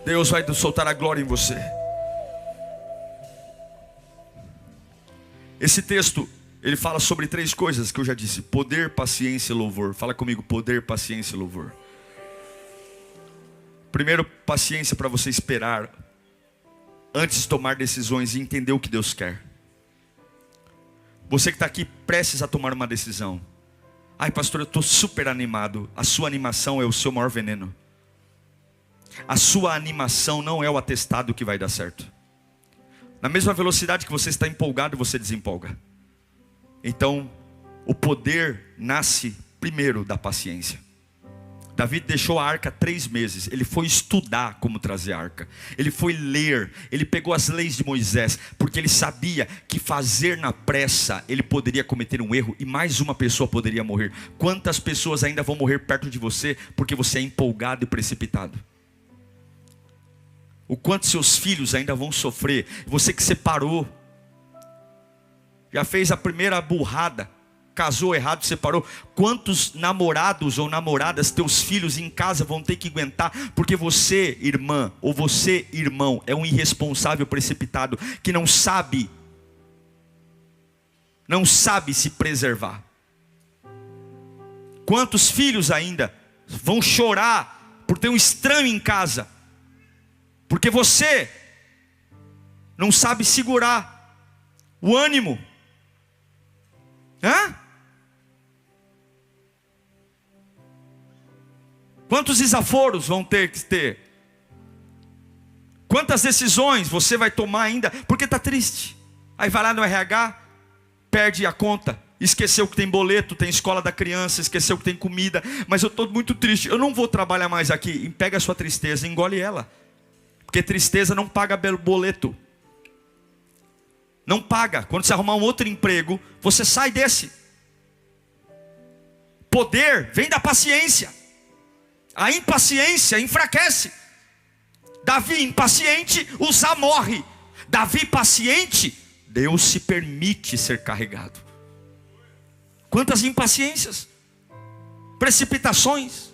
Deus vai soltar a glória em você. Esse texto, ele fala sobre 3 coisas que eu já disse: poder, paciência e louvor. Fala comigo, poder, paciência e louvor. Primeiro, paciência para você esperar antes de tomar decisões e entender o que Deus quer. Você que está aqui prestes a tomar uma decisão. Ai, pastor, eu estou super animado. A sua animação é o seu maior veneno. A sua animação não é o atestado que vai dar certo. Na mesma velocidade que você está empolgado, você desempolga. Então, o poder nasce primeiro da paciência. Davi deixou a arca 3 meses. Ele foi estudar como trazer a arca. Ele foi ler. Ele pegou as leis de Moisés. Porque ele sabia que fazer na pressa, ele poderia cometer um erro. E mais uma pessoa poderia morrer. Quantas pessoas ainda vão morrer perto de você porque você é empolgado e precipitado? O quanto seus filhos ainda vão sofrer. Você que separou, já fez a primeira burrada, casou errado, separou. Quantos namorados ou namoradas teus filhos em casa vão ter que aguentar, porque você, irmã, ou você, irmão, é um irresponsável precipitado, que não sabe se preservar. Quantos filhos ainda vão chorar por ter um estranho em casa, porque você não sabe segurar o ânimo. Quantos desaforos vão ter que ter? Quantas decisões você vai tomar ainda porque está triste? Aí vai lá no RH, perde a conta, esqueceu que tem boleto, tem escola da criança, esqueceu que tem comida. Mas eu estou muito triste, eu não vou trabalhar mais aqui. E pega a sua tristeza, engole ela. Porque tristeza não paga boleto. Não paga. Quando você arrumar um outro emprego, você sai desse. Poder vem da paciência. A impaciência enfraquece. Davi impaciente, Uzá morre. Davi paciente, Deus se permite ser carregado. Quantas impaciências, precipitações.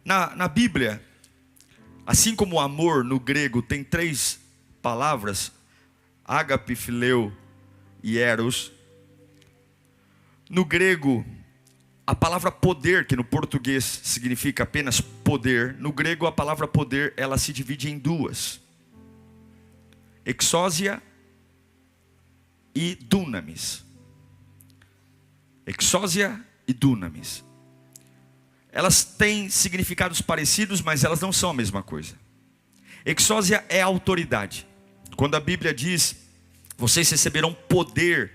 Na Bíblia, assim como o amor no grego tem 3 palavras, ágape, fileu e eros. No grego, a palavra poder, que no português significa apenas poder, no grego a palavra poder, ela se divide em 2. Exousia e dunamis. Exousia e dunamis. Elas têm significados parecidos, mas elas não são a mesma coisa. Exousia é autoridade. Quando a Bíblia diz, vocês receberão poder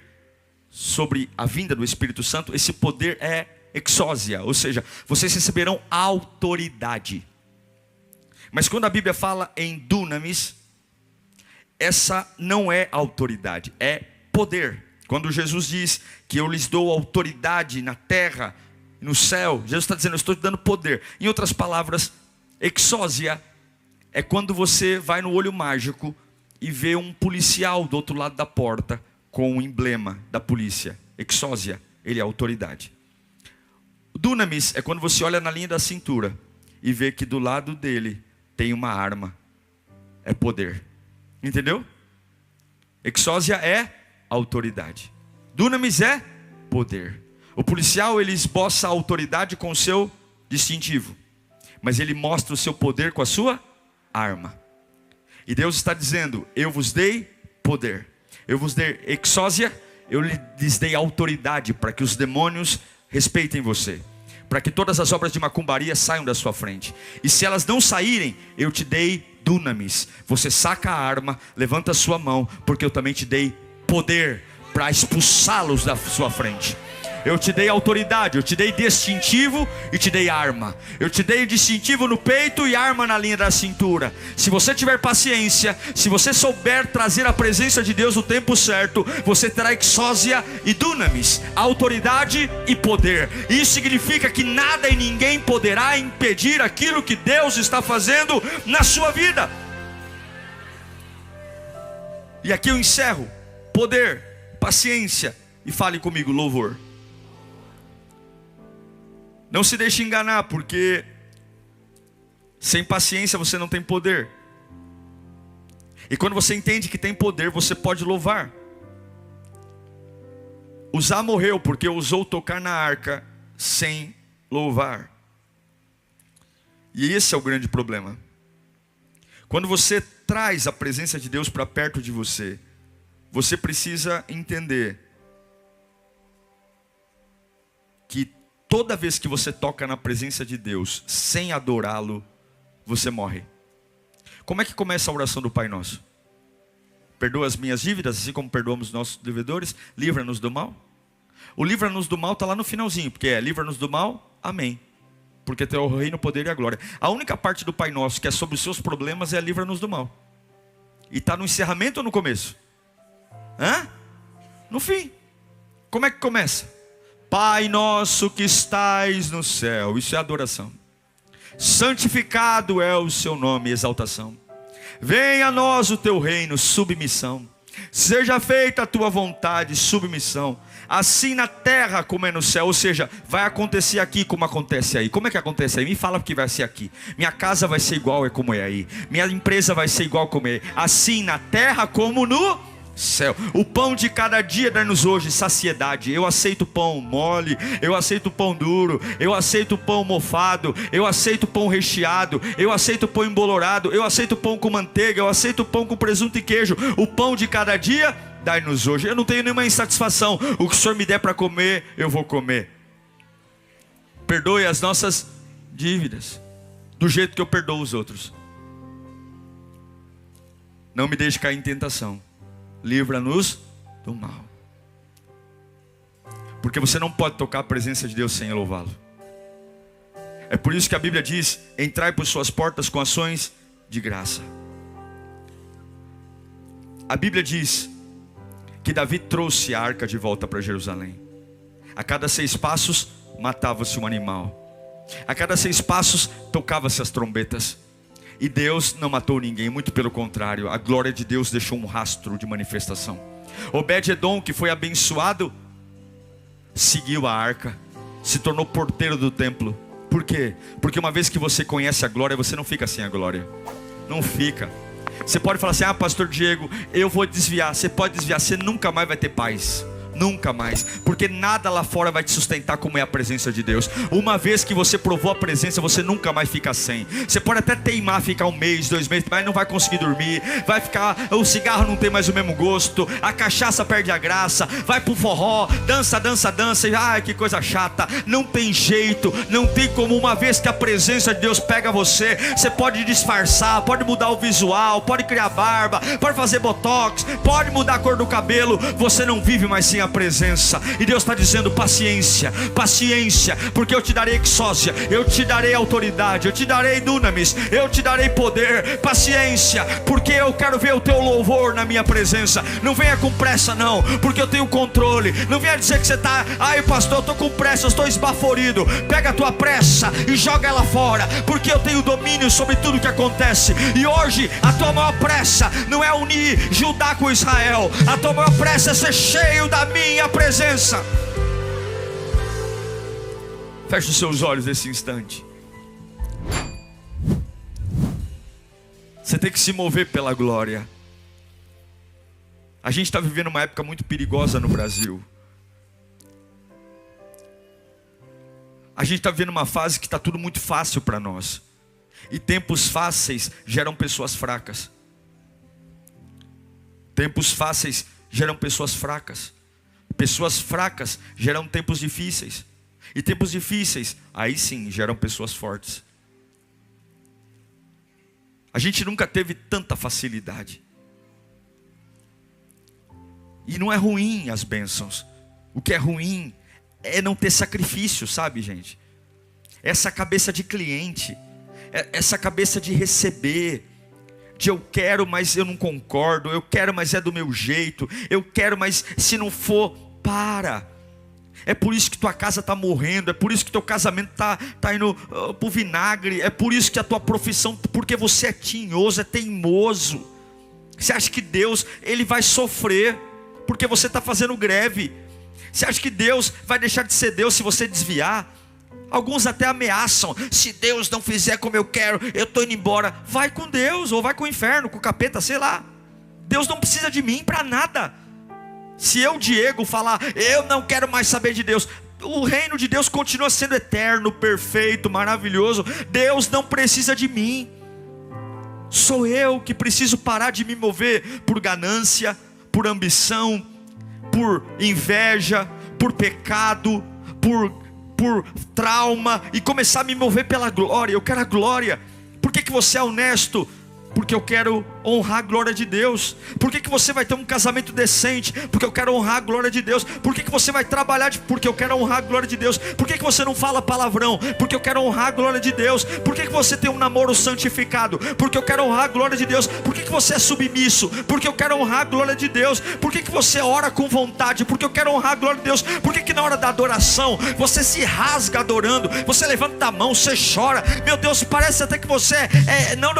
sobre a vinda do Espírito Santo, esse poder é exousia, ou seja, vocês receberão autoridade. Mas quando a Bíblia fala em dunamis, essa não é autoridade, é poder. Quando Jesus diz que eu lhes dou autoridade na terra, no céu, Jesus está dizendo, eu estou te dando poder. Em outras palavras, exousia é quando você vai no olho mágico e vê um policial do outro lado da porta com o emblema da polícia. Exousia, ele é autoridade. O dunamis é quando você olha na linha da cintura e vê que do lado dele tem uma arma. É poder. Entendeu? Exousia é autoridade. Dunamis é poder. O policial, ele esboça a autoridade com o seu distintivo, mas ele mostra o seu poder com a sua arma. E Deus está dizendo, eu vos dei poder. Eu vos dei exousia, eu lhes dei autoridade para que os demônios respeitem você, para que todas as obras de macumbaria saiam da sua frente. E se elas não saírem, eu te dei dunamis. Você saca a arma, levanta a sua mão, porque eu também te dei poder para expulsá-los da sua frente. Eu te dei autoridade, eu te dei distintivo e te dei arma. Eu te dei distintivo no peito e arma na linha da cintura. Se você tiver paciência, se você souber trazer a presença de Deus no tempo certo, você terá exousia e dunamis, autoridade e poder. Isso significa que nada e ninguém poderá impedir aquilo que Deus está fazendo na sua vida. E aqui eu encerro. Poder, paciência, e fale comigo, louvor. Não se deixe enganar, porque sem paciência você não tem poder. E quando você entende que tem poder, você pode louvar. Uzá morreu porque ousou tocar na arca sem louvar. E esse é o grande problema. Quando você traz a presença de Deus para perto de você, você precisa entender que toda vez que você toca na presença de Deus sem adorá-lo, você morre. Como é que começa a oração do Pai Nosso? perdoa as minhas dívidas, assim como perdoamos os nossos devedores, livra-nos do mal. O livra-nos do mal está lá no finalzinho, porque é livra-nos do mal, amém. Porque teu reino, o poder e a glória. A única parte do Pai Nosso que é sobre os seus problemas é livra-nos do mal. E está no encerramento ou no começo? No fim. Como é que começa? Pai nosso que estais no céu. Isso é adoração. Santificado é o seu nome, exaltação. Venha a nós o teu reino, submissão. Seja feita a tua vontade, submissão. Assim na terra como é no céu. Ou seja, vai acontecer aqui como acontece aí. Como é que acontece aí? Me fala que vai ser aqui. Minha casa vai ser igual como é aí. Minha empresa vai ser igual como é aí. Assim na terra como no céu. O pão de cada dia dá-nos hoje saciedade. Eu aceito pão mole, eu aceito pão duro, eu aceito pão mofado, eu aceito pão recheado, eu aceito pão embolorado, eu aceito pão com manteiga, eu aceito pão com presunto e queijo. O pão de cada dia dai-nos hoje. Eu não tenho nenhuma insatisfação. O que o Senhor me der para comer, eu vou comer. Perdoe as nossas dívidas do jeito que eu perdoo os outros. Não me deixe cair em tentação. Livra-nos do mal. Porque você não pode tocar a presença de Deus sem louvá-lo. É por isso que a Bíblia diz: entrai por suas portas com ações de graça. A Bíblia diz que Davi trouxe a arca de volta para Jerusalém. A cada 6 passos matava-se um animal. A cada 6 passos tocava-se as trombetas. E Deus não matou ninguém, muito pelo contrário, a glória de Deus deixou um rastro de manifestação. Obed-edom, que foi abençoado, seguiu a arca, se tornou porteiro do templo. Por quê? Porque uma vez que você conhece a glória, você não fica sem a glória. Não fica. Você pode falar assim: pastor Diego, eu vou desviar. Você pode desviar, você nunca mais vai ter paz. Nunca mais, porque nada lá fora vai te sustentar como é a presença de Deus. Uma vez que você provou a presença, você nunca mais fica sem. Você pode até teimar, ficar 1 mês, 2 meses, mas não vai conseguir dormir. Vai ficar, o cigarro não tem mais o mesmo gosto, a cachaça perde a graça. Vai pro forró, dança, dança, dança. Ai, que coisa chata. Não tem jeito, não tem como. Uma vez que a presença de Deus pega você, você pode disfarçar, pode mudar o visual, pode criar barba, pode fazer botox, pode mudar a cor do cabelo. Você não vive mais sem a presença. E Deus está dizendo: paciência, paciência, porque eu te darei exócia, eu te darei autoridade, eu te darei dunamis, eu te darei poder. Paciência, porque eu quero ver o teu louvor na minha presença. Não venha com pressa não, porque eu tenho controle. Não venha dizer que você está: ai pastor, eu estou com pressa, eu estou esbaforido. Pega a tua pressa e joga ela fora, porque eu tenho domínio sobre tudo que acontece. E hoje a tua maior pressa não é unir Judá com Israel. A tua maior pressa é ser cheio da minha presença. Feche os seus olhos nesse instante. Você tem que se mover pela glória. A gente está vivendo uma época muito perigosa no Brasil. A gente está vivendo uma fase que está tudo muito fácil para nós. E tempos fáceis geram pessoas fracas. Tempos fáceis geram pessoas fracas. Pessoas fracas geram tempos difíceis. E tempos difíceis, aí sim, geram pessoas fortes. A gente nunca teve tanta facilidade. E não é ruim as bênçãos. O que é ruim é não ter sacrifício, sabe, gente? Essa cabeça de cliente, essa cabeça de receber, de eu quero, mas eu não concordo, eu quero, mas é do meu jeito, eu quero, mas se não for, para. É por isso que tua casa está morrendo, é por isso que teu casamento tá indo pro vinagre, é por isso que a tua profissão, porque você é tinhoso, é teimoso. Você acha que Deus, Ele vai sofrer porque você está fazendo greve? Você acha que Deus vai deixar de ser Deus se você desviar? Alguns até ameaçam: se Deus não fizer como eu quero, eu estou indo embora. Vai com Deus, ou vai com o inferno, com o capeta, sei lá. Deus não precisa de mim para nada. Se eu, Diego, falar eu não quero mais saber de Deus, o reino de Deus continua sendo eterno, perfeito, maravilhoso. Deus não precisa de mim. Sou eu que preciso parar de me mover por ganância, por ambição, por inveja, por pecado, por trauma, e começar a me mover pela glória. Eu quero a glória. Por que você é honesto? Porque eu quero honrar a glória de Deus. Por que você vai ter um casamento decente? Porque eu quero honrar a glória de Deus. Por que você vai trabalhar? Porque eu quero honrar a glória de Deus. Por que você não fala palavrão? Porque eu quero honrar a glória de Deus. Por que você tem um namoro santificado? Porque eu quero honrar a glória de Deus. Por que você é submisso? Porque eu quero honrar a glória de Deus. Por que você ora com vontade? Porque eu quero honrar a glória de Deus. Por que na hora da adoração você se rasga adorando? Você levanta a mão, você chora. Meu Deus, parece até que você não,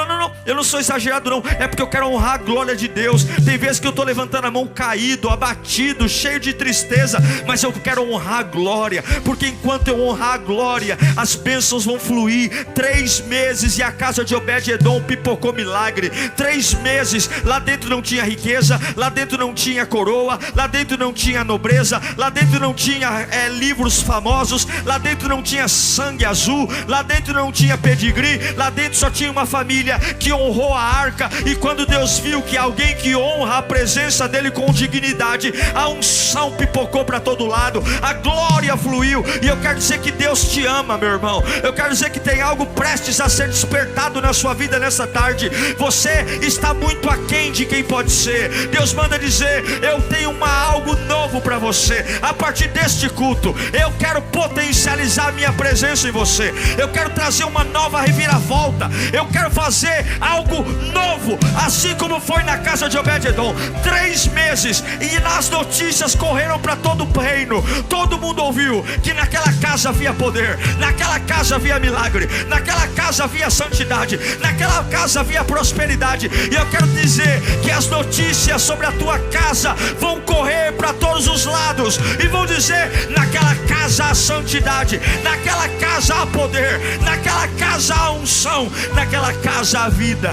eu não sou exagerado não. É porque eu quero honrar a glória de Deus. Tem vezes que eu estou levantando a mão caído, abatido, cheio de tristeza, mas eu quero honrar a glória. Porque enquanto eu honrar a glória, as bênçãos vão fluir. 3 meses e a casa de Obed-Edom pipocou milagre. 3 meses, lá dentro não tinha riqueza, lá dentro não tinha coroa, lá dentro não tinha nobreza, lá dentro não tinha livros famosos, lá dentro não tinha sangue azul, lá dentro não tinha pedigree, lá dentro só tinha uma família que honrou a arca. E quando Deus viu que alguém que honra a presença dele com dignidade, a unção pipocou para todo lado, a glória fluiu. E eu quero dizer que Deus te ama, meu irmão. Eu quero dizer que tem algo prestes a ser despertado na sua vida nessa tarde. Você está muito aquém de quem pode ser. Deus manda dizer: eu tenho algo novo para você. A partir deste culto, eu quero potencializar a minha presença em você. Eu quero trazer uma nova reviravolta. Eu quero fazer algo novo, assim como foi na casa de Obed-Edom. 3 meses e as notícias correram para todo o reino. Todo mundo ouviu que naquela casa havia poder, naquela casa havia milagre, naquela casa havia santidade, naquela casa havia prosperidade. E eu quero dizer que as notícias sobre a tua casa vão correr para todos os lados e vão dizer: naquela casa há santidade, naquela casa há poder, naquela casa há unção, naquela casa há vida.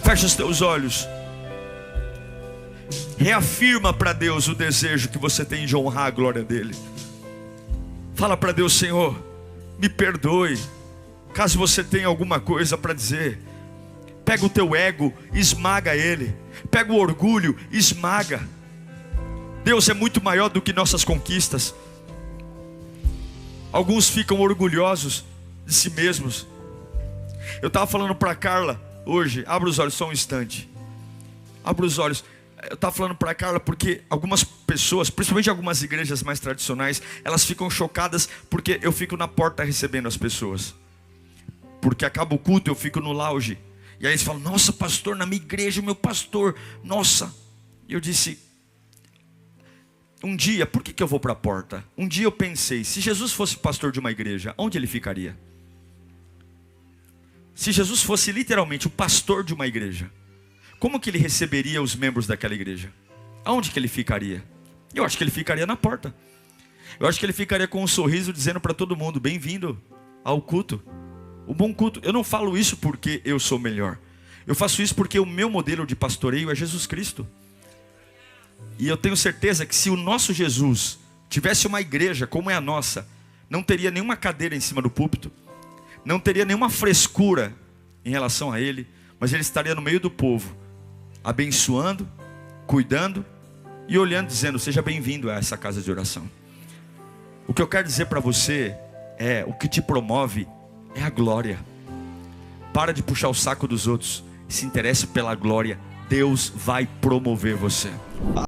Fecha os teus olhos. Reafirma para Deus o desejo que você tem de honrar a glória dele. Fala para Deus: Senhor, me perdoe. Caso você tenha alguma coisa para dizer, pega o teu ego, esmaga ele. Pega o orgulho, esmaga. Deus é muito maior do que nossas conquistas. Alguns ficam orgulhosos de si mesmos. Eu estava falando para Carla hoje. Abra os olhos só um instante. Abra os olhos. Eu estava falando para Carla porque algumas pessoas, principalmente algumas igrejas mais tradicionais, elas ficam chocadas porque eu fico na porta recebendo as pessoas. Porque acaba o culto, eu fico no lounge. E aí eles falam: nossa, pastor, na minha igreja, meu pastor, nossa. E eu disse: um dia, por que eu vou para a porta? Um dia eu pensei, se Jesus fosse pastor de uma igreja, onde ele ficaria? Se Jesus fosse literalmente o pastor de uma igreja, como que ele receberia os membros daquela igreja? Aonde que ele ficaria? Eu acho que ele ficaria na porta. Eu acho que ele ficaria com um sorriso dizendo para todo mundo: bem-vindo ao culto. O bom culto. Eu não falo isso porque eu sou melhor. Eu faço isso porque o meu modelo de pastoreio é Jesus Cristo. E eu tenho certeza que se o nosso Jesus tivesse uma igreja como é a nossa, não teria nenhuma cadeira em cima do púlpito, não teria nenhuma frescura em relação a ele, mas ele estaria no meio do povo, abençoando, cuidando e olhando, dizendo: seja bem-vindo a essa casa de oração. O que eu quero dizer para você é: o que te promove é a glória. Para de puxar o saco dos outros, se interesse pela glória. Deus vai promover você.